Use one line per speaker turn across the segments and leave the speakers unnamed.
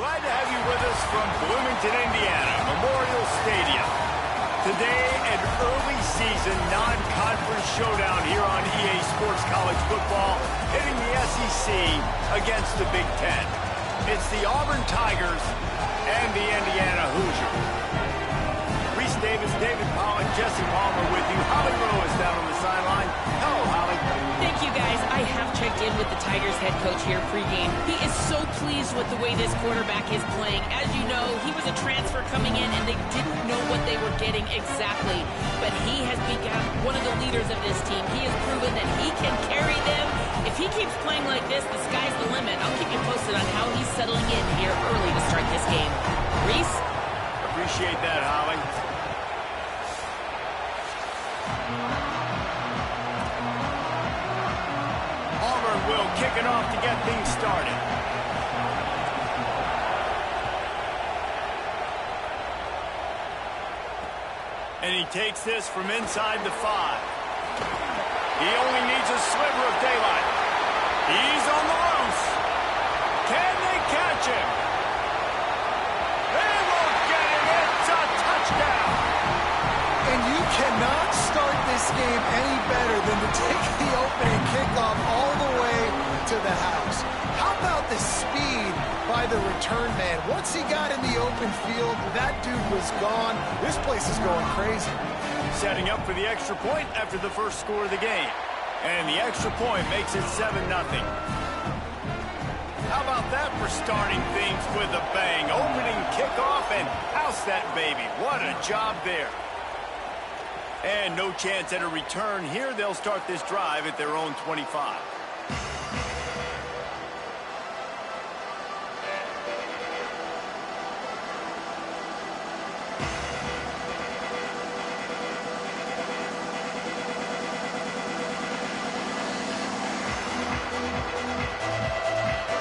Glad to have you with us from Bloomington, Indiana, Memorial Stadium. Today, an early season non-conference showdown here on EA Sports College Football, hitting the SEC against the Big Ten. It's the Auburn Tigers and the Indiana Hoosiers. Reese Davis, David Pollock, Jesse Palmer with you. Holly Rowe is down on the sideline. Hello, Holly.
Thank you, guys. I have checked in with the Tigers head coach here pregame. He is so pleased with the way this quarterback is playing. As you know, he was a transfer coming in, and they didn't know what they were getting exactly. But he has become one of the leaders of this team. He has proven that he can carry them. If he keeps playing like this, the sky's the limit. I'll keep you posted on how he's settling in here early to start this game. Reese?
Appreciate that, Holly. Auburn will kick it off to get things started. And he takes this from inside the 5. He only needs a sliver of daylight. He's on the loose. Can they catch him? They won't get him. It's a touchdown.
And you cannot start this game any better than to take the opening kickoff all the way to the house. How about the speed by the return man? Once he got in the open field, that dude was gone. This place is going crazy.
Setting up for the extra point after the first score of the game. And the extra point makes it 7-0. How about that for starting things with a bang? Opening kickoff and house that baby. What a job there. And no chance at a return here. They'll start this drive at their own 25.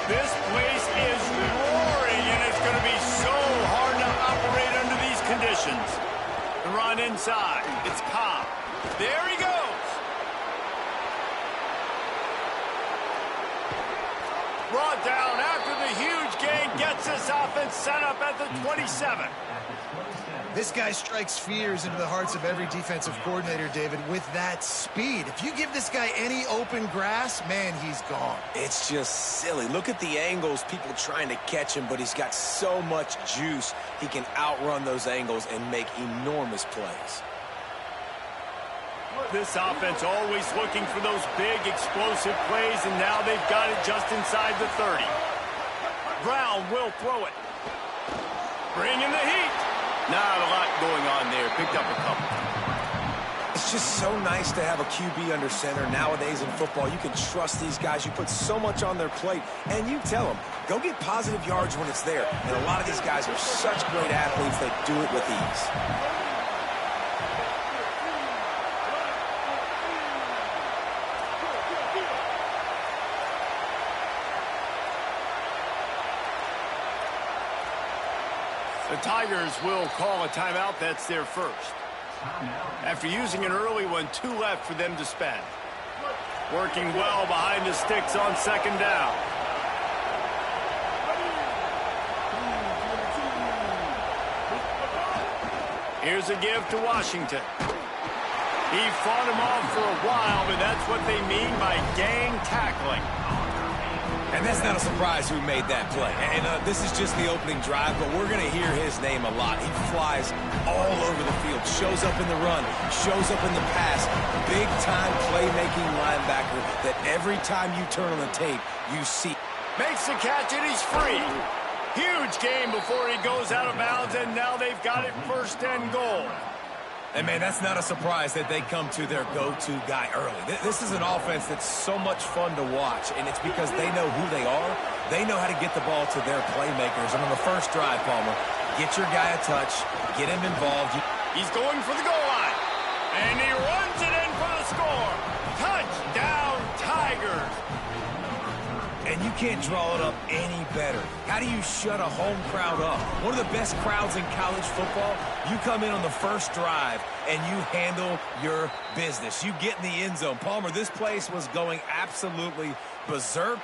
This place is roaring, and it's going to be so hard to operate under these conditions. The run inside. It's Cobb. There he goes. Brought down after the huge gain. Gets this offense set up at the 27.
This guy strikes fears into the hearts of every defensive coordinator, David, with that speed. If you give this guy any open grass, man, he's gone.
It's just silly. Look at the angles, people trying to catch him, but he's got so much juice. He can outrun those angles and make enormous plays.
This offense always looking for those big, explosive plays, and now they've got it just inside the 30. Brown will throw it. Bring in the heat. Not a lot going on there. Picked up a couple.
It's just so nice to have a QB under center. Nowadays in football, you can trust these guys. You put so much on their plate, and you tell them, go get positive yards when it's there. And a lot of these guys are such great athletes, they do it with ease.
The Tigers will call a timeout. That's their first. After using an early one, 2 left for them to spend. Working well behind the sticks on second down. Here's a give to Washington. He fought him off for a while, but that's what they mean by gang tackling.
And that's not a surprise who made that play. And this is just the opening drive, but we're going to hear his name a lot. He flies all over the field, shows up in the run, shows up in the pass. Big-time playmaking linebacker that every time you turn on the tape, you see.
Makes the catch, and he's free. Huge game before he goes out of bounds, and now they've got it first and goal.
And, man, that's not a surprise that they come to their go-to guy early. This is an offense that's so much fun to watch, and it's because they know who they are. They know how to get the ball to their playmakers. And on the first drive, Palmer, get your guy a touch, get him involved.
He's going for the goal line, and he runs it in for the score. Touchdown, Tigers.
And you can't draw it up any better. How do you shut a home crowd up? One of the best crowds in college football. You come in on the first drive, and you handle your business. You get in the end zone. Palmer, this place was going absolutely berserk,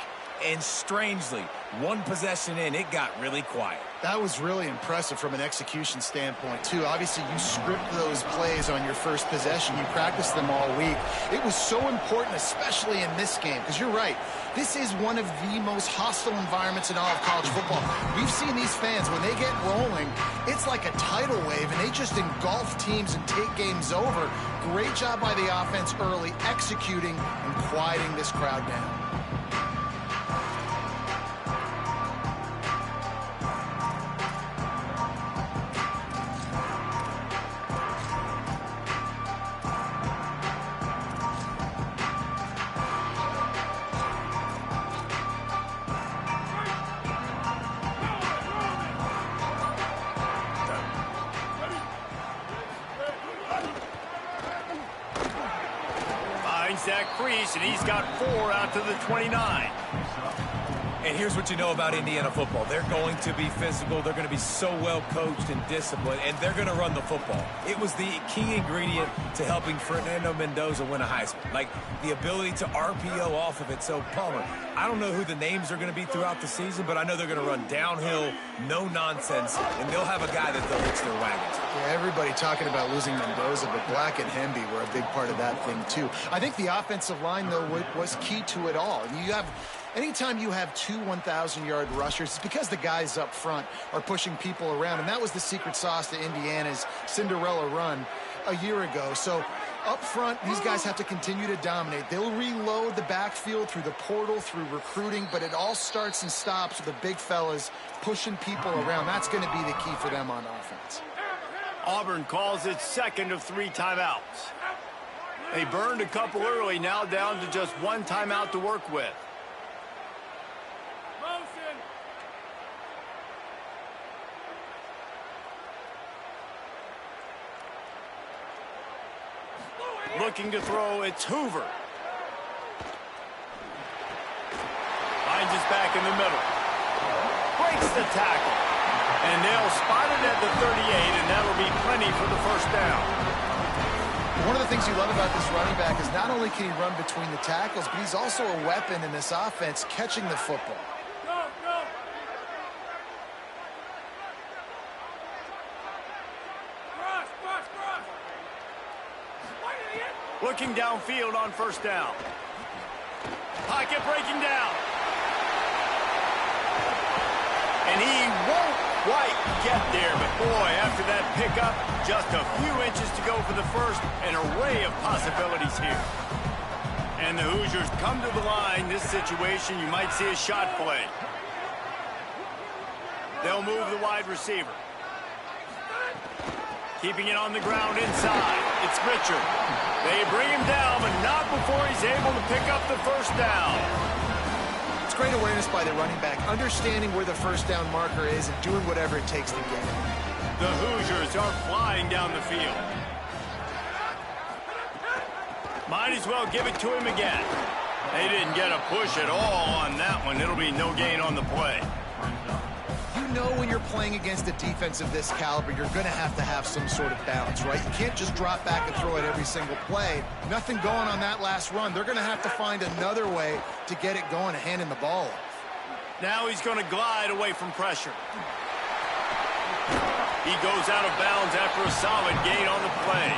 And strangely, one possession in, it got really quiet.
That was really impressive from an execution standpoint, too. Obviously, you script those plays on your first possession. You practice them all week. It was so important, especially in this game, because you're right. This is one of the most hostile environments in all of college football. We've seen these fans, when they get rolling, it's like a tidal wave, and they just engulf teams and take games over. Great job by the offense early, executing and quieting this crowd down.
That crease, and he's got 4 out to the 29.
And here's what you know about Indiana football. They're going to be physical. They're going to be so well coached and disciplined, and they're going to run the football. It was the key ingredient to helping Fernando Mendoza win a Heisman, like the ability to RPO off of it. So, Palmer, I don't know who the names are going to be throughout the season, but I know they're going to run downhill, no nonsense, and they'll have a guy that they'll hitch their wagons.
Yeah, everybody talking about losing Mendoza, but Black and Hemby were a big part of that thing, too. I think the offensive line, though, was key to it all. Anytime you have 2 1,000-yard rushers, it's because the guys up front are pushing people around, and that was the secret sauce to Indiana's Cinderella run a year ago. So up front, these guys have to continue to dominate. They'll reload the backfield through the portal, through recruiting, but it all starts and stops with the big fellas pushing people around. That's going to be the key for them on offense.
Auburn calls its second of 3 timeouts. They burned a couple early, now down to just 1 timeout to work with. Looking to throw, it's Hoover. Finds his back in the middle. Breaks the tackle. And they'll spot it at the 38, and that'll be plenty for the first down.
One of the things you love about this running back is not only can he run between the tackles, but he's also a weapon in this offense catching the football.
Looking downfield on first down. Pocket breaking down. And he won't quite get there, but boy, after that pickup, just a few inches to go for the first. An array of possibilities here. And the Hoosiers come to the line. This situation, you might see a shot play. They'll move the wide receiver. Keeping it on the ground inside. It's Richard. They bring him down, but not before he's able to pick up the first down.
It's great awareness by the running back, understanding where the first down marker is and doing whatever it takes to get it.
The Hoosiers are flying down the field. Might as well give it to him again. They didn't get a push at all on that one. It'll be no gain on the play.
You know when you're playing against a defense of this caliber, you're going to have some sort of balance, right? You can't just drop back and throw it every single play. Nothing going on that last run. They're going to have to find another way to get it going and handing the ball off.
Now he's going to glide away from pressure. He goes out of bounds after a solid gain on the play.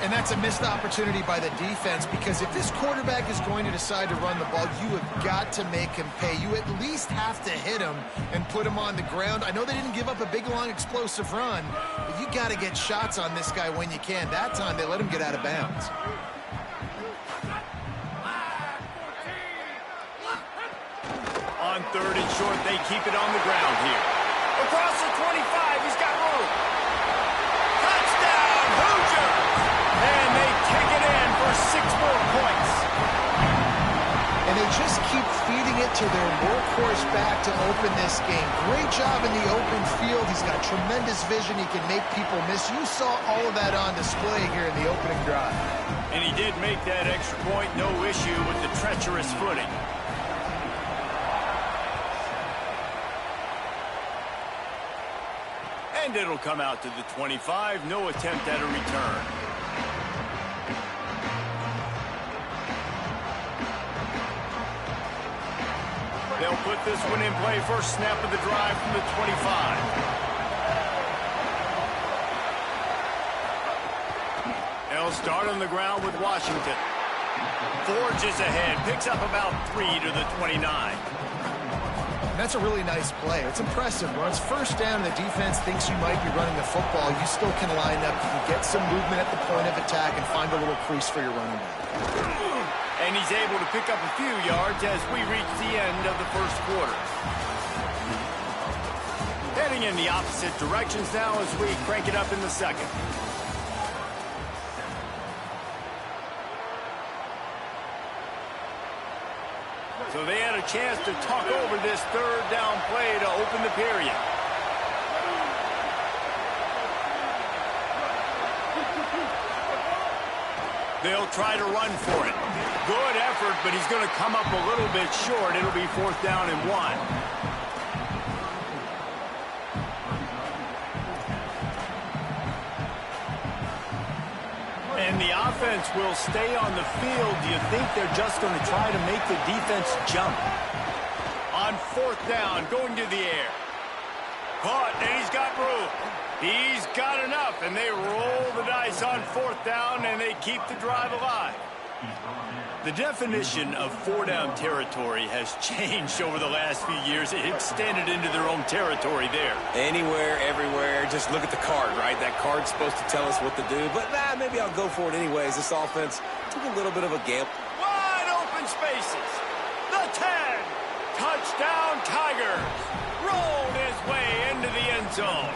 And that's a missed opportunity by the defense, because if this quarterback is going to decide to run the ball, you have got to make him pay. You at least have to hit him and put him on the ground. I know they didn't give up a big, long, explosive run, but you got to get shots on this guy when you can. That time, they let him get out of bounds.
On 3rd and short, they keep it on the ground here. Across the 25, he's got room. Touchdown, Hoosiers! And they take it in for 6 more points.
And they just keep feeding it to their workhorse back to open this game. Great job in the open field. He's got tremendous vision. He can make people miss. You saw all of that on display here in the opening drive.
And he did make that extra point. No issue with the treacherous footing. And it'll come out to the 25. No attempt at a return. They'll put this one in play. First snap of the drive from the 25. They'll start on the ground with Washington. Forges ahead, picks up about 3 to the 29.
That's a really nice play. It's impressive. When it's first down and the defense thinks you might be running the football, you still can line up. You can get some movement at the point of attack and find a little crease for your running back.
And he's able to pick up a few yards as we reach the end of the first quarter. Heading in the opposite directions now as we crank it up in the second. So they had a chance to talk over this third down play to open the period. They'll try to run for it. Good effort, but he's going to come up a little bit short. It'll be 4th down and 1. And the offense will stay on the field. Do you think they're just going to try to make the defense jump? On 4th down, going to the air. Caught, and he's got room. He's got enough, and they roll the dice on 4th down, and they keep the drive alive. The definition of 4-down territory has changed over the last few years. It extended into their own territory there.
Anywhere, everywhere. Just look at the card, right? That card's supposed to tell us what to do. But, maybe I'll go for it anyways. This offense took a little bit of a gamble.
Wide open spaces. The 10. Touchdown, Tigers. Rolled his way into the end zone.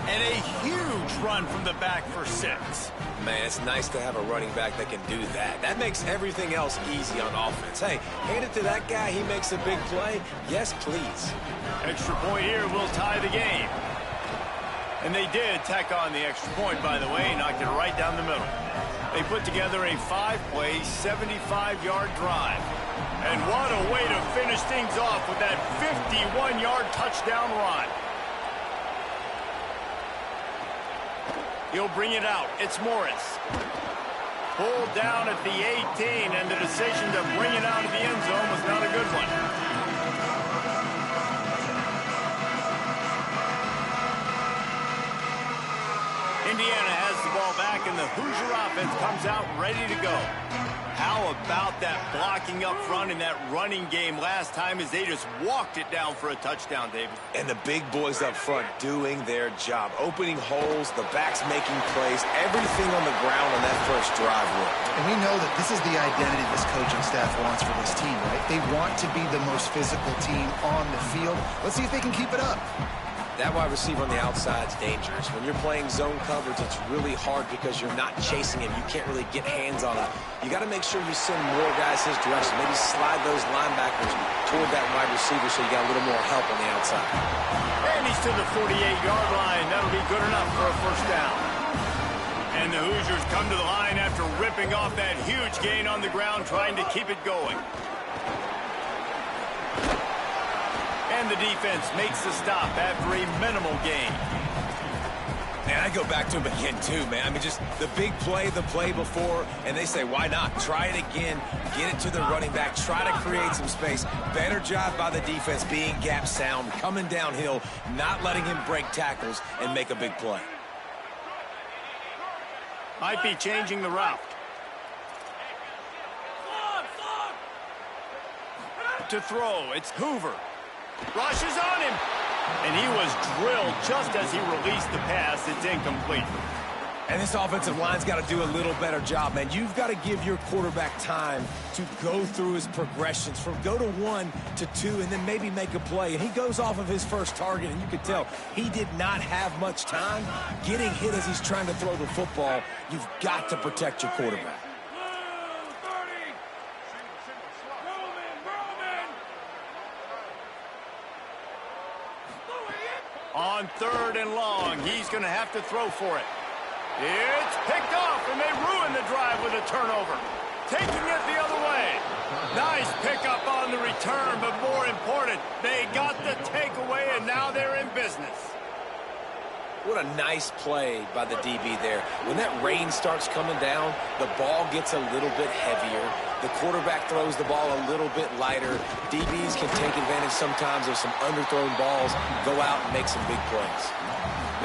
And a huge run from the back for 6.
Man, it's nice to have a running back that can do that. That makes everything else easy on offense. Hey, hand it to that guy. He makes a big play. Yes, please.
Extra point here will tie the game. And they did tack on the extra point, by the way, knocked it right down the middle. They put together a 5-play, 75-yard drive. And what a way to finish things off with that 51-yard touchdown run. He'll bring it out. It's Morris. Pulled down at the 18, and the decision to bring it out of the end zone was not a good one. Indiana has the ball back, and the Hoosier offense comes out ready to go. How about that blocking up front in that running game last time as they just walked it down for a touchdown, David?
And the big boys up front doing their job. Opening holes, the backs making plays, everything on the ground on that first drive worked.
And we know that this is the identity this coaching staff wants for this team, right? They want to be the most physical team on the field. Let's see if they can keep it up.
That wide receiver on the outside is dangerous. When you're playing zone coverage, it's really hard because you're not chasing him. You can't really get hands on him. You got to make sure you send more guys his direction. Maybe slide those linebackers toward that wide receiver so you got a little more help on the outside.
And he's to the 48-yard line. That'll be good enough for a first down. And the Hoosiers come to the line after ripping off that huge gain on the ground, trying to keep it going. And the defense makes the stop after a minimal gain.
And I go back to him again, too, man. I mean, just the big play, the play before, and they say, why not? Try it again, get it to the running back, try to create some space. Better job by the defense being gap sound, coming downhill, not letting him break tackles and make a big play.
Might be changing the route. To throw, it's Hoover. Rushes on him. And he was drilled just as he released the pass. It's incomplete.
And this offensive line's got to do a little better job, man. You've got to give your quarterback time to go through his progressions from go to 1 to 2 and then maybe make a play. And he goes off of his first target, and you can tell he did not have much time getting hit as he's trying to throw the football. You've got to protect your quarterback.
On 3rd and long, he's going to have to throw for it. It's picked off, and they ruin the drive with a turnover. Taking it the other way. Nice pickup on the return, but more important, they got the takeaway, and now they're in business.
What a nice play by the DB there. When that rain starts coming down, the ball gets a little bit heavier. The quarterback throws the ball a little bit lighter. DBs can take advantage sometimes of some underthrown balls, go out and make some big plays.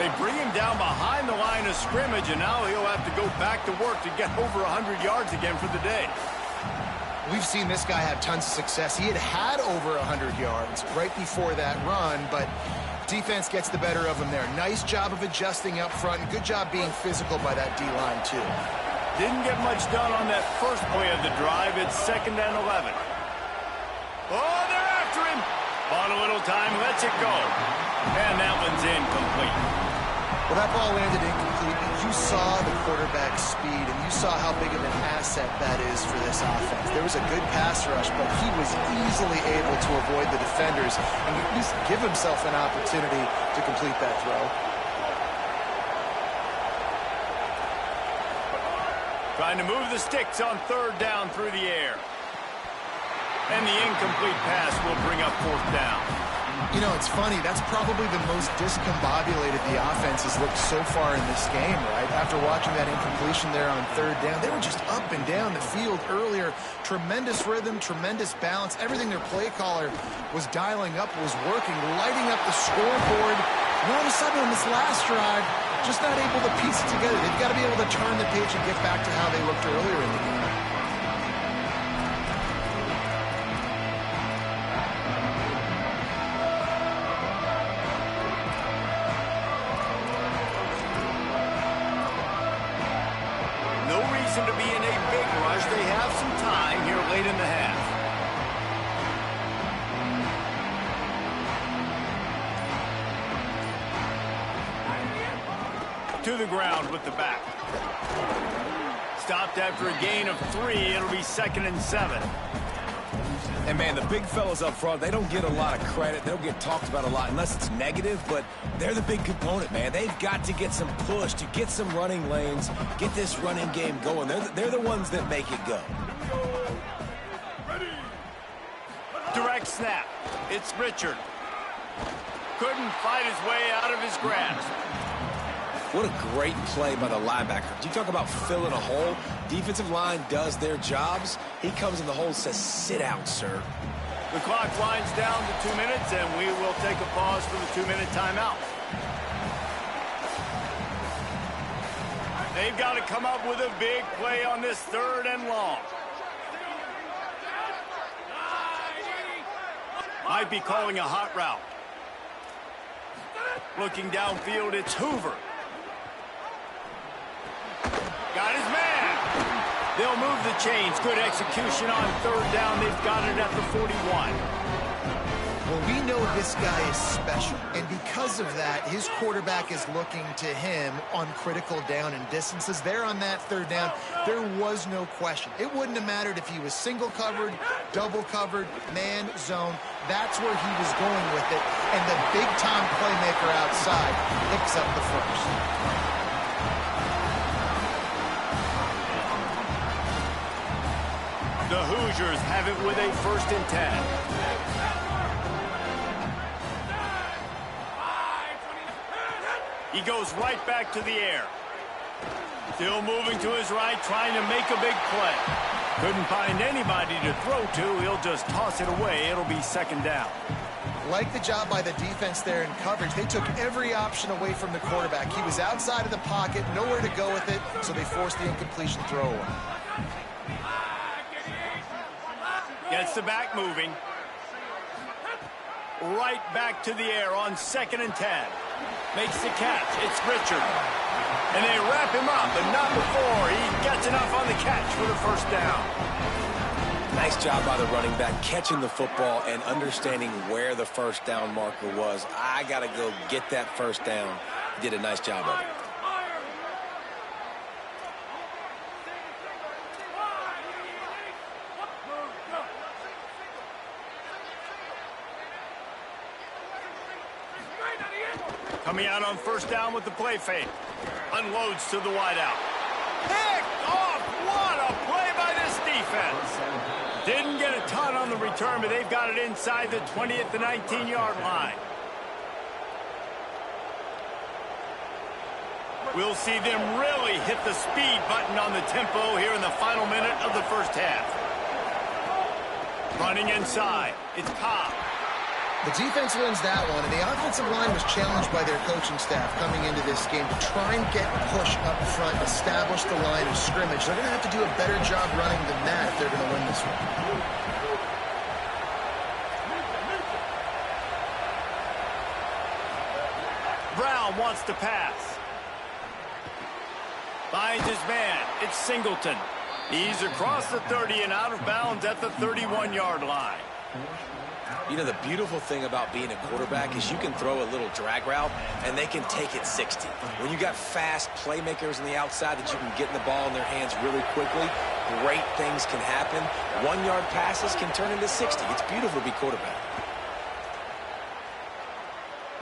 They bring him down behind the line of scrimmage, and now he'll have to go back to work to get over 100 yards again for the day.
We've seen this guy have tons of success. He had over 100 yards right before that run, but defense gets the better of him there. Nice job of adjusting up front. Good job being physical by that D-line, too.
Didn't get much done on that first play of the drive. It's 2nd and 11. Oh, they're after him. Bought a little time, lets it go. And that one's incomplete.
Well, that ball landed incomplete, but you saw the quarterback's speed, and you saw how big of an asset that is for this offense. There was a good pass rush, but he was easily able to avoid the defenders and at least give himself an opportunity to complete that throw.
Trying to move the sticks on 3rd down through the air. And the incomplete pass will bring up 4th down.
You know, it's funny. That's probably the most discombobulated the offense has looked so far in this game, right? After watching that incompletion there on 3rd down, they were just up and down the field earlier. Tremendous rhythm, tremendous balance. Everything their play caller was dialing up was working, lighting up the scoreboard. And all of a sudden on this last drive, just not able to piece it together. They've got to be able to turn the page and get back to how they looked earlier in the game.
To be in a big rush. They have some time here late in the half. To the ground with the back. Stopped after a gain of 3. It'll be 2nd and 7.
And, man, the big fellas up front, they don't get a lot of credit. They don't get talked about a lot unless it's negative, but they're the big component, man. They've got to get some push, to get some running lanes, get this running game going. They're the ones that make it go.
Direct snap. It's Richard. Couldn't fight his way out of his grasp.
What a great play by the linebacker. You talk about filling a hole. Defensive line does their jobs. He comes in the hole and says, sit out, sir.
The clock winds down to 2 minutes, and we will take a pause for the 2-minute timeout. They've got to come up with a big play on this 3rd and long. Might be calling a hot route. Looking downfield, it's Hoover. Got his man. They'll move the chains. Good execution on 3rd down. They've got it at the 41.
Well, we know this guy is special, and because of that, his quarterback is looking to him on critical down and distances. There on that 3rd down, there was no question. It wouldn't have mattered if he was single covered, double covered, man, zone. That's where he was going with it, and the big-time playmaker outside picks up the first.
The Hoosiers have it with a 1st and 10. He goes right back to the air. Still moving to his right, trying to make a big play. Couldn't find anybody to throw to. He'll just toss it away. It'll be 2nd down.
Like the job by the defense there in coverage. They took every option away from the quarterback. He was outside of the pocket, nowhere to go with it, so they forced the incompletion throw away.
Gets the back moving. Right back to the air on 2nd and 10. Makes the catch. It's Richard. And they wrap him up, but not before he gets enough on the catch for the 1st down.
Nice job by the running back, catching the football and understanding where the 1st down marker was. I got to go get that 1st down. He did a nice job of it.
Coming out on 1st down with the play fake. Unloads to the wideout. Picked off! What a play by this defense! Didn't get a ton on the return, but they've got it inside the 20 at the 19-yard line. We'll see them really hit the speed button on the tempo here in the final minute of the first half. Running inside, it's Cobb.
The defense wins that one, and the offensive line was challenged by their coaching staff coming into this game to try and get push up front, establish the line of scrimmage. They're going to have to do a better job running than that if they're going to win this one.
Brown wants to pass. Finds his man. It's Singleton. He's across the 30 and out of bounds at the 31-yard line.
You know, the beautiful thing about being a quarterback is you can throw a little drag route, and they can take it 60. When you got fast playmakers on the outside that you can get the ball in their hands really quickly, great things can happen. 1-yard passes can turn into 60. It's beautiful to be quarterback.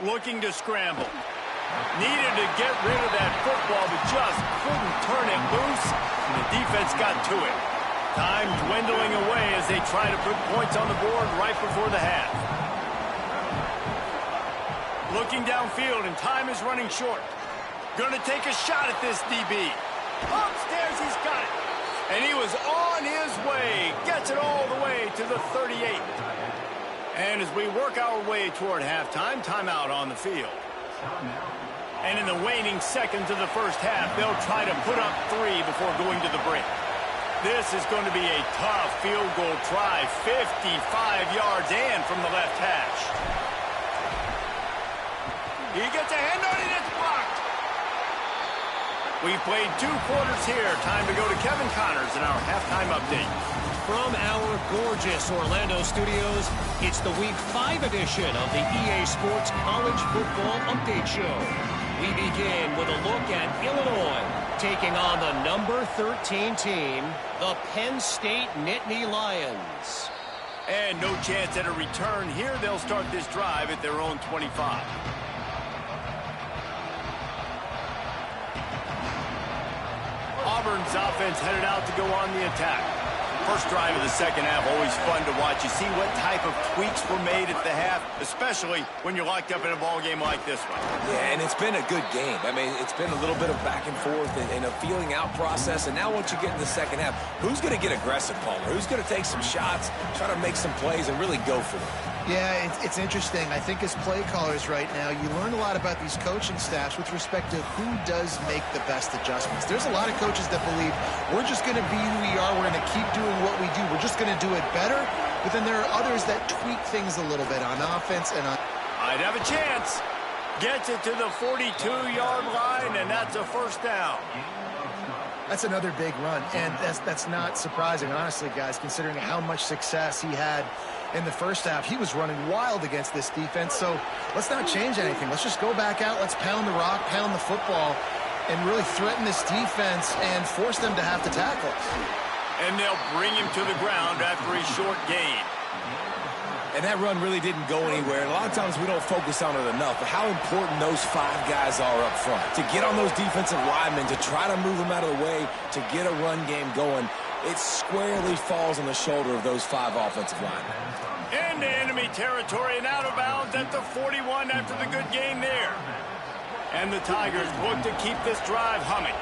Looking to scramble. Needed to get rid of that football, but just couldn't turn it loose, and the defense got to it. Time dwindling away as they try to put points on the board right before the half. Looking downfield, and time is running short. Going to take a shot at this DB. Upstairs, he's got it. And he was on his way. Gets it all the way to the 38. And as we work our way toward halftime, timeout on the field. And in the waning seconds of the first half, they'll try to put up 3 before going to the break. This is going to be a tough field goal try, 55 yards and from the left hash. He gets a hand on it, it's blocked. We've played 2 quarters here. Time to go to Kevin Connors in our halftime update.
From our gorgeous Orlando studios, it's the Week 5 edition of the EA Sports College Football Update Show. We begin with a look at Illinois taking on the number 13 team, the Penn State Nittany Lions.
And no chance at a return here. They'll start this drive at their own 25. Auburn's offense headed out to go on the attack. First drive of the second half, always fun to watch. You see what type of tweaks were made at the half, especially when you're locked up in a ball game like this one.
Yeah, and it's been a good game. I mean, it's been a little bit of back and forth and a feeling out process. And now once you get in the second half, who's going to get aggressive, Palmer? Who's going to take some shots, try to make some plays, and really go for it?
Yeah, it's interesting. I think as play callers right now, you learn a lot about these coaching staffs with respect to who does make the best adjustments. There's a lot of coaches that believe we're just going to be who we are. We're going to keep doing what we do. We're just going to do it better. But then there are others that tweak things a little bit on offense and on...
I'd have a chance. Gets it to the 42-yard line, and that's a first down.
That's another big run, and that's not surprising, honestly, guys, considering how much success he had in the first half. He was running wild against this defense, so let's not change anything. Let's just go back out, let's pound the rock, pound the football, and really threaten this defense and force them to have to tackle.
And they'll bring him to the ground after a short gain.
And that run really didn't go anywhere. And a lot of times we don't focus on it enough, but how important those 5 guys are up front. To get on those defensive linemen, to try to move them out of the way, to get a run game going, it squarely falls on the shoulder of those 5 offensive linemen.
Into enemy territory and out of bounds at the 41 after the good gain there. And the Tigers look to keep this drive humming.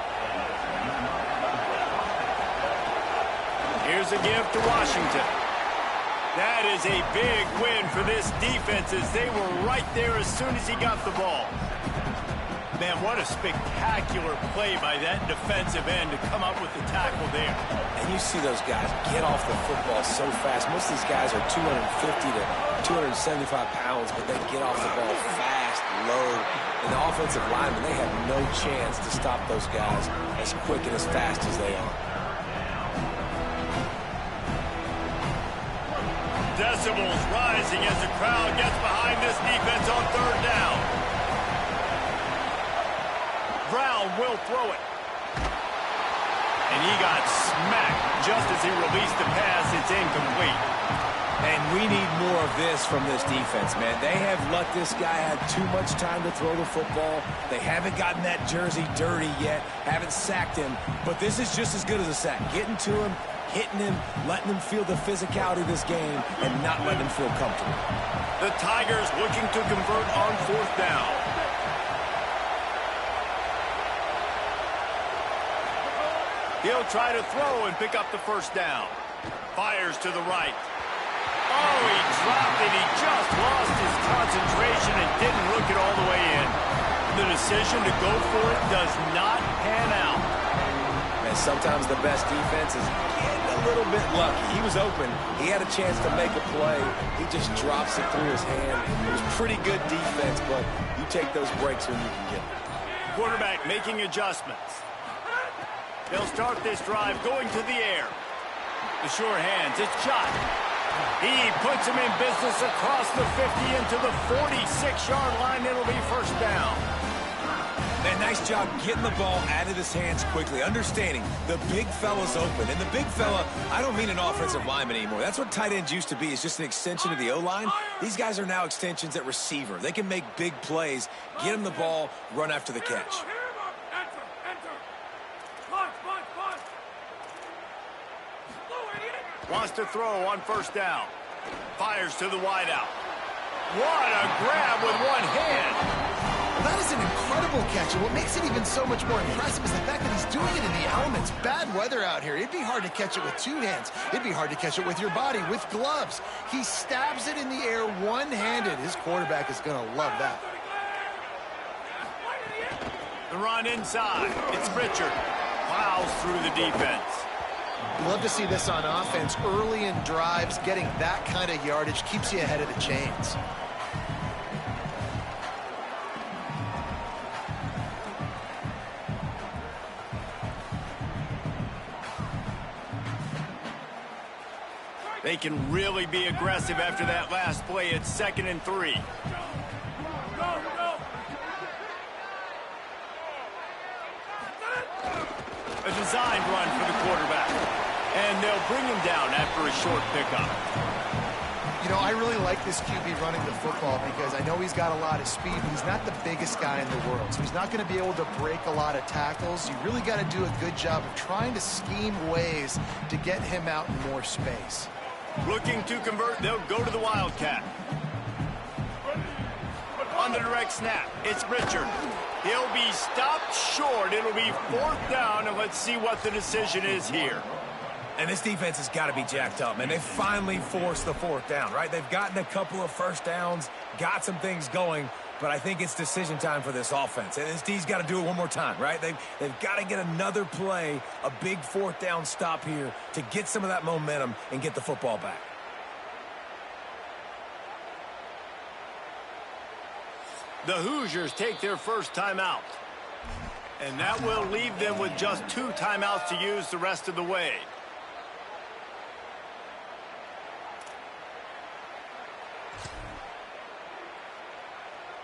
Here's a give to Washington. That is a big win for this defense as they were right there as soon as he got the ball. Man, what a spectacular play by that defensive end to come up with the tackle there.
And you see those guys get off the football so fast. Most of these guys are 250 to 275 pounds, but they get off the ball fast, low. And the offensive linemen, they have no chance to stop those guys as quick and as fast as they are.
Decibels rising as the crowd gets behind this defense on third down. Brown will throw it. And he got smacked just as he released the pass. It's incomplete.
And we need more of this from this defense, man. They have let this guy have too much time to throw the football. They haven't gotten that jersey dirty yet, haven't sacked him. But this is just as good as a sack. Getting to him, hitting him, letting him feel the physicality of this game, and not letting him feel comfortable.
The Tigers looking to convert on fourth down. He'll try to throw and pick up the first down. Fires to the right. Oh, he dropped it. He just lost his concentration and didn't look it all the way in. The decision to go for it does not pan out.
And sometimes the best defense is getting a little bit lucky. He was open. He had a chance to make a play. He just drops it through his hand. It was pretty good defense, but you take those breaks when you can get them.
Quarterback making adjustments. They'll start this drive going to the air. The sure hands. It's shot. He puts him in business across the 50 into the 46-yard line. It'll be first down.
And nice job getting the ball out of his hands quickly, understanding the big fella's open. And the big fella, I don't mean an offensive lineman anymore. That's what tight ends used to be, is just an extension of the O-line. These guys are now extensions at receiver. They can make big plays, get him the ball, run after the catch.
Wants to throw on first down. Fires to the wideout. What a grab with one hand.
Well, that is an incredible catch, and what makes it even so much more impressive is the fact that he's doing it in the elements. Bad weather out here. It'd be hard to catch it with two hands. It'd be hard to catch it with your body, with gloves. He stabs it in the air one-handed. His quarterback is going to love that.
The run inside. It's Richard. Plows through the defense.
Love to see this on offense. Early in drives, getting that kind of yardage keeps you ahead of the chains.
They can really be aggressive after that last play. It's 2nd and 3. A designed run for the quarterback. And they'll bring him down after a short pickup.
You know, I really like this QB running the football because I know he's got a lot of speed, but he's not the biggest guy in the world. So he's not going to be able to break a lot of tackles. You really got to do a good job of trying to scheme ways to get him out in more space.
Looking to convert, they'll go to the Wildcat. On the direct snap, it's Richard. He'll be stopped short. It'll be 4th down, and let's see what the decision is here.
And this defense has got to be jacked up, man. They finally forced the 4th down, right? They've gotten a couple of first downs, got some things going, but I think it's decision time for this offense. And this D's got to do it one more time, right? They've got to get another play, a big 4th down stop here to get some of that momentum and get the football back.
The Hoosiers take their first timeout. And that will leave them with just 2 timeouts to use the rest of the way.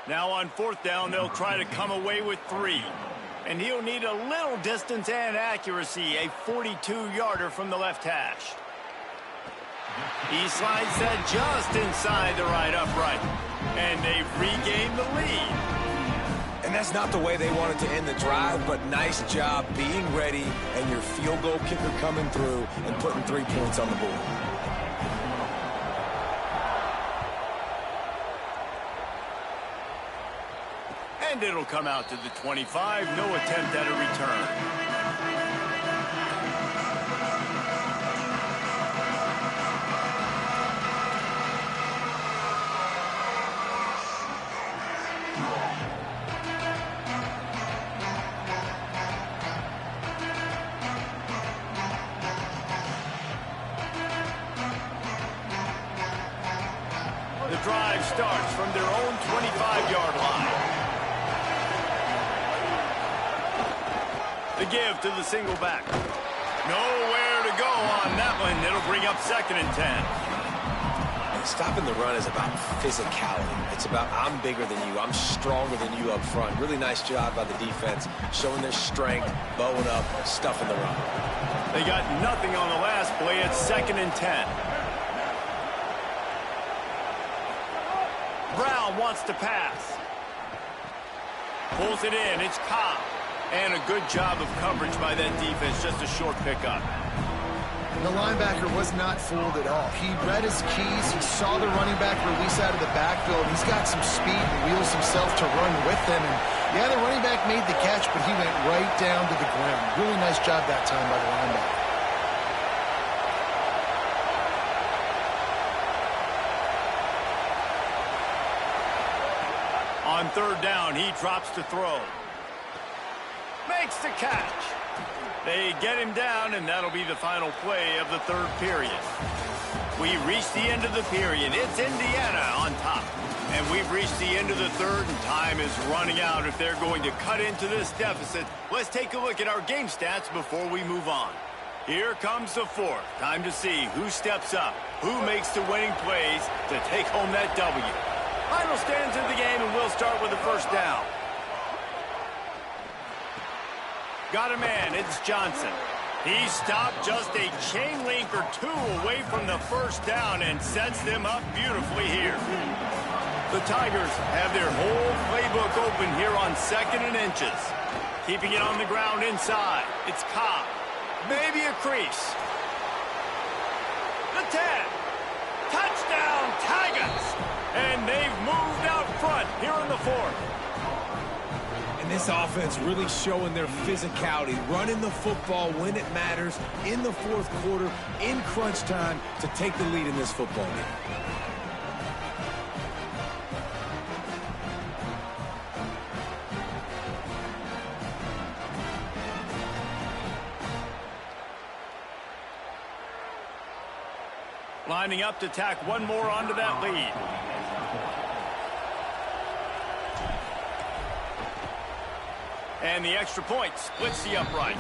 Now on 4th down, they'll try to come away with 3. And he'll need a little distance and accuracy, a 42-yarder from the left hash. He slides that just inside the right upright. And they've regained the lead.
And that's not the way they wanted to end the drive, but nice job being ready and your field goal kicker coming through and putting 3 points on the board.
And it'll come out to the 25. No attempt at a return. The drive starts from their own 25-yard line. The give to the single back. Nowhere to go on that one. It'll bring up 2nd and 10.
And stopping the run is about physicality. It's about I'm bigger than you. I'm stronger than you up front. Really nice job by the defense, showing their strength, bowing up, stuffing the run.
They got nothing on the last play. It's 2nd and 10. Brown wants to pass. Pulls it in. It's Cobb. And a good job of coverage by that defense. Just a short pickup.
The linebacker was not fooled at all. He read his keys. He saw the running back release out of the backfield. He's got some speed and wheels himself to run with them. And, yeah, the running back made the catch, but he went right down to the ground. Really nice job that time by the linebacker.
On third down, he drops to throw. Makes the catch. They get him down, and that'll be the final play of the third period. We reached the end of the period. It's Indiana on top. And we've reached the end of the third, and time is running out if they're going to cut into this deficit. Let's take a look at our game stats before we move on. Here comes the fourth. Time to see who steps up, who makes the winning plays to take home that W. Final stands in the game, and we'll start with the first down. Got a man, it's Johnson. He stopped just a chain link or two away from the first down and sets them up beautifully here. The Tigers have their whole playbook open here on 2nd and inches. Keeping it on the ground inside. It's Cobb. Maybe a crease. The 10. Touchdown, Tigers! And they've moved out front here in the fourth.
And this offense really showing their physicality, running the football when it matters, in the fourth quarter, in crunch time, to take the lead in this football game.
Lining up to tack one more onto that lead. And the extra point splits the uprights.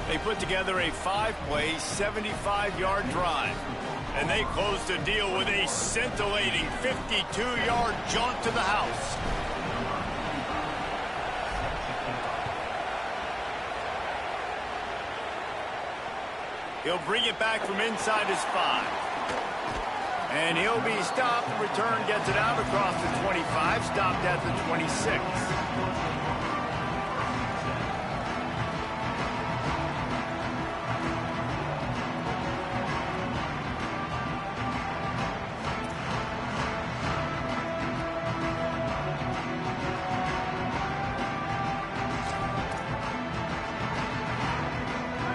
They put together a 5-play, 75-yard drive. And they close the deal with a scintillating 52-yard jaunt to the house. He'll bring it back from inside his 5. And he'll be stopped. Return gets it out across the 25, stopped at the 26.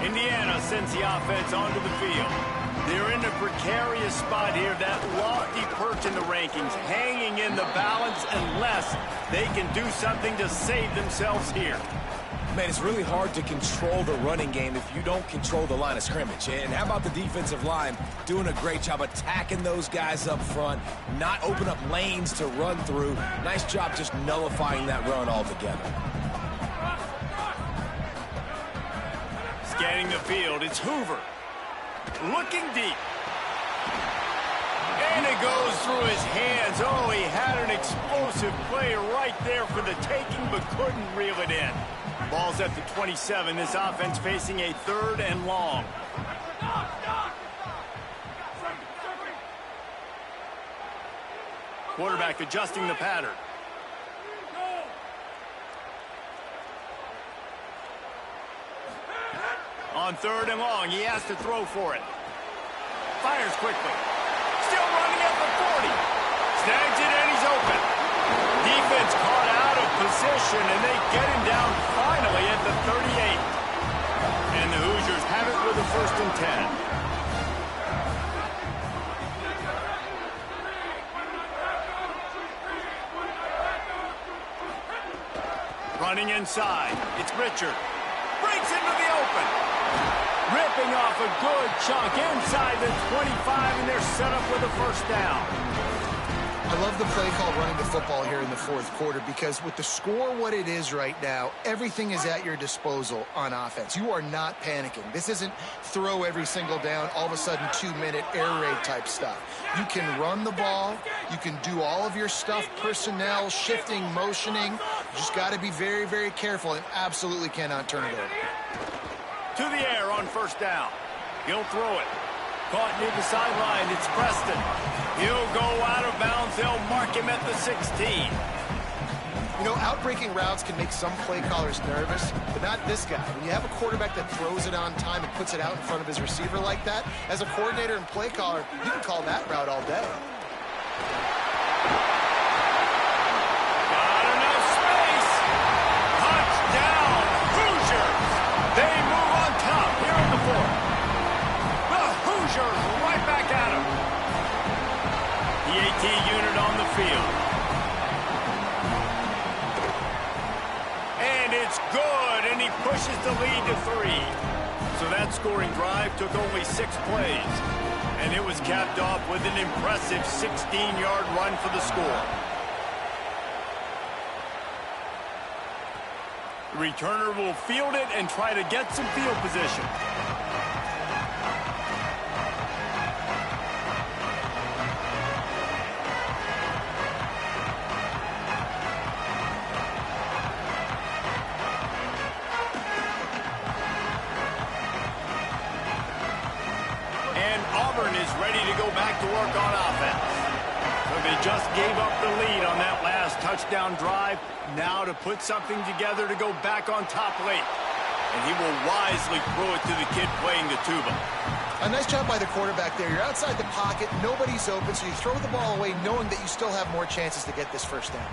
Indiana sends the offense onto the field. They're in a precarious spot here, that lofty perch in the rankings, hanging in the balance unless they can do something to save themselves here.
Man, it's really hard to control the running game if you don't control the line of scrimmage. And how about the defensive line doing a great job attacking those guys up front, not open up lanes to run through. Nice job just nullifying that run altogether.
Scanning the field, it's Hoover. Looking deep. And it goes through his hands. Oh, he had an explosive play right there for the taking, but couldn't reel it in. Ball's at the 27. This offense facing a 3rd and long. Quarterback adjusting the pattern. On 3rd and long, he has to throw for it. Fires quickly. Still running at the 40. Snags it and he's open. Defense caught out of position and they get him down finally at the 38. And the Hoosiers have it with a 1st and 10. Running inside. It's Richard. Breaks into the open. Ripping off a good chunk inside the 25, and they're set up with a 1st down.
I love the play called running the football here in the fourth quarter because with the score what it is right now, everything is at your disposal on offense. You are not panicking. This isn't throw every single down, all of a sudden 2-minute air raid type stuff. You can run the ball. You can do all of your stuff, personnel, shifting, motioning. You just got to be very, very careful and absolutely cannot turn it over.
To the air on 1st down. He'll throw it. Caught near the sideline. It's Preston. He'll go out of bounds. They'll mark him at the 16.
You know, outbreaking routes can make some play callers nervous, but not this guy. When you have a quarterback that throws it on time and puts it out in front of his receiver like that, as a coordinator and play caller, you can call that route all day.
Got enough space. Touchdown, Hoosiers. They move on top here in the fourth. The Hoosiers right back at him. The AT unit on the field. It's good, and he pushes the lead to 3. So that scoring drive took only 6 plays, and it was capped off with an impressive 16-yard run for the score. The returner will field it and try to get some field position. Auburn is ready to go back to work on offense. So they just gave up the lead on that last touchdown drive. Now to put something together to go back on top late. And he will wisely throw it to the kid playing the tuba.
A nice job by the quarterback there. You're outside the pocket, nobody's open, so you throw the ball away knowing that you still have more chances to get this first down.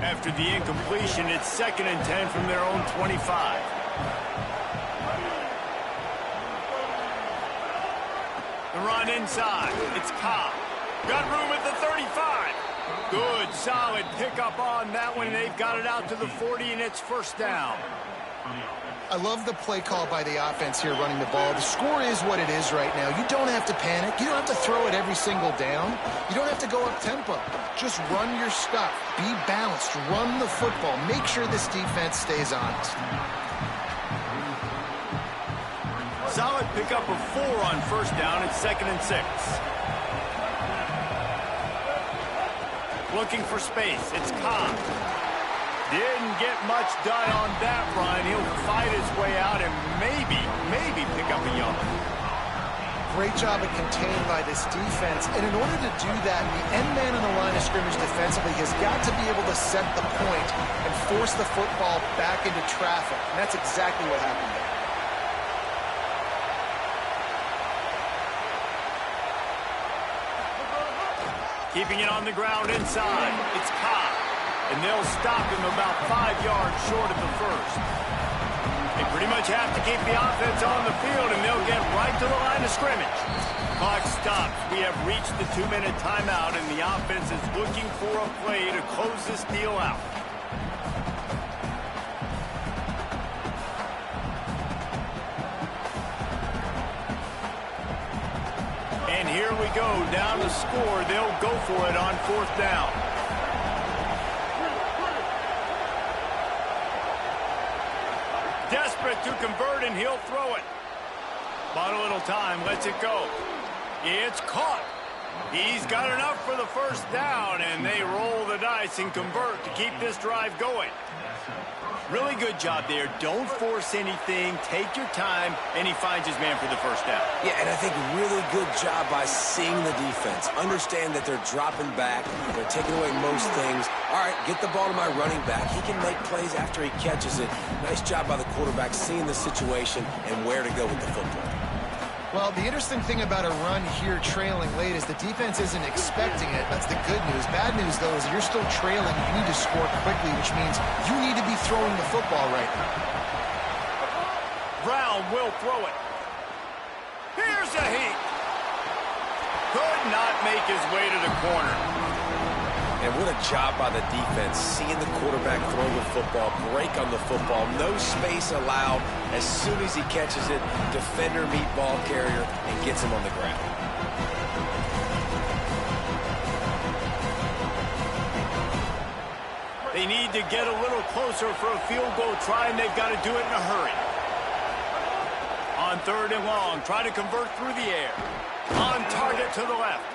After the incompletion, it's 2nd and 10 from their own 25. The run inside. It's Cobb. Got room at the 35. Good, solid pickup on that one. They've got it out to the 40, and it's first down.
I love the play call by the offense here running the ball. The score is what it is right now. You don't have to panic. You don't have to throw it every single down. You don't have to go up tempo. Just run your stuff. Be balanced. Run the football. Make sure this defense stays honest.
Solid pickup of 4 on first down. It's 2nd and 6. Looking for space. It's Cobb. Didn't get much done on that run. He'll fight his way out and maybe pick up a yard.
Great job of contained by this defense. And in order to do that, the end man on the line of scrimmage defensively has got to be able to set the point and force the football back into traffic. And that's exactly what happened there.
Keeping it on the ground inside. It's Cobb. And they'll stop him about 5 yards short of the first. They pretty much have to keep the offense on the field, and they'll get right to the line of scrimmage. Clock stops. We have reached the 2-minute timeout, and the offense is looking for a play to close this deal out. And here we go, down to score. They'll go for it on 4th down. Desperate to convert, and he'll throw it. Bought a little time, lets it go. It's caught. He's got enough for the first down, and they roll the dice and convert to keep this drive going. Really good job there. Don't force anything. Take your time, and he finds his man for the first down.
Yeah, and I think really good job by seeing the defense. Understand that they're dropping back. They're taking away most things. All right, get the ball to my running back. He can make plays after he catches it. Nice job by the quarterback seeing the situation and where to go with the football.
Well, the interesting thing about a run here trailing late is the defense isn't expecting it. That's the good news. Bad news, though, is you're still trailing. You need to score quickly, which means you need to be throwing the football right now.
Brown will throw it. Here's a heat. Could not make his way to the corner.
And what a job by the defense, seeing the quarterback throw the football, break on the football, no space allowed. As soon as he catches it, defender meet ball carrier and gets him on the ground.
They need to get a little closer for a field goal try, and they've got to do it in a hurry. On 3rd and long, try to convert through the air. On target to the left.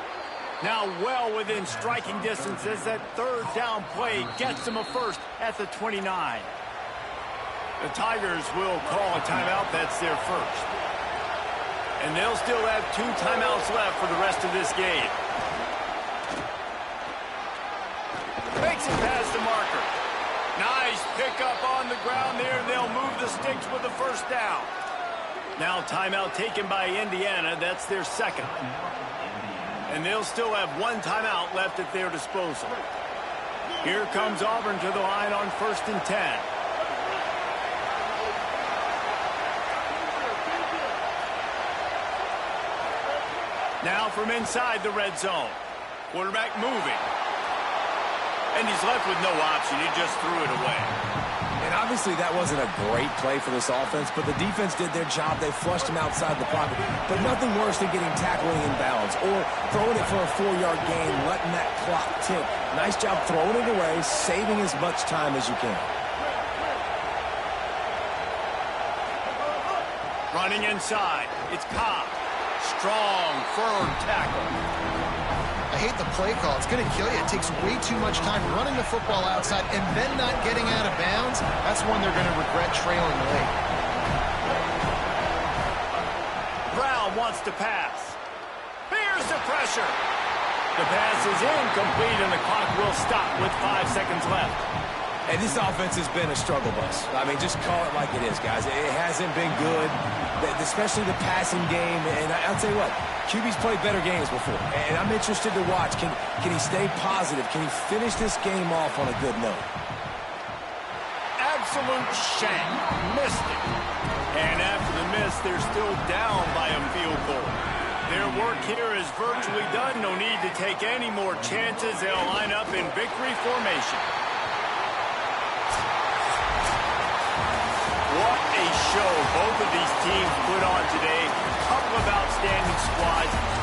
Now well within striking distance as that 3rd down play gets them a first at the 29. The Tigers will call a timeout. That's their first. And they'll still have 2 timeouts left for the rest of this game. up on the ground there. They'll move the sticks with the first down. Now timeout taken by Indiana. That's their second. And they'll still have one timeout left at their disposal. Here comes Auburn to the line on 1st and 10. Now from inside the red zone. Quarterback moving. And he's left with no option. He just threw it away.
And obviously that wasn't a great play for this offense, but the defense did their job. They flushed him outside the pocket. But nothing worse than getting tackling inbounds or throwing it for a 4-yard gain, letting that clock tick. Nice job throwing it away, saving as much time as you can.
Running inside. It's Cobb. Strong, firm tackle.
I hate the play call. It's going to kill you. It takes way too much time running the football outside and then not getting out of bounds. That's one they're going to regret trailing late.
Brown wants to pass. Here's the pressure. The pass is incomplete, and the clock will stop with 5 seconds left.
And this offense has been a struggle bus. I mean, just call it like it is, guys. It hasn't been good, especially the passing game. And I'll tell you what, QB's played better games before. And I'm interested to watch. Can he stay positive? Can he finish this game off on a good note?
Absolute shank. Missed it. And after the miss, they're still down by a field goal. Their work here is virtually done. No need to take any more chances. They'll line up in victory formation. What a show both of these teams put on today. A couple of outstanding squads.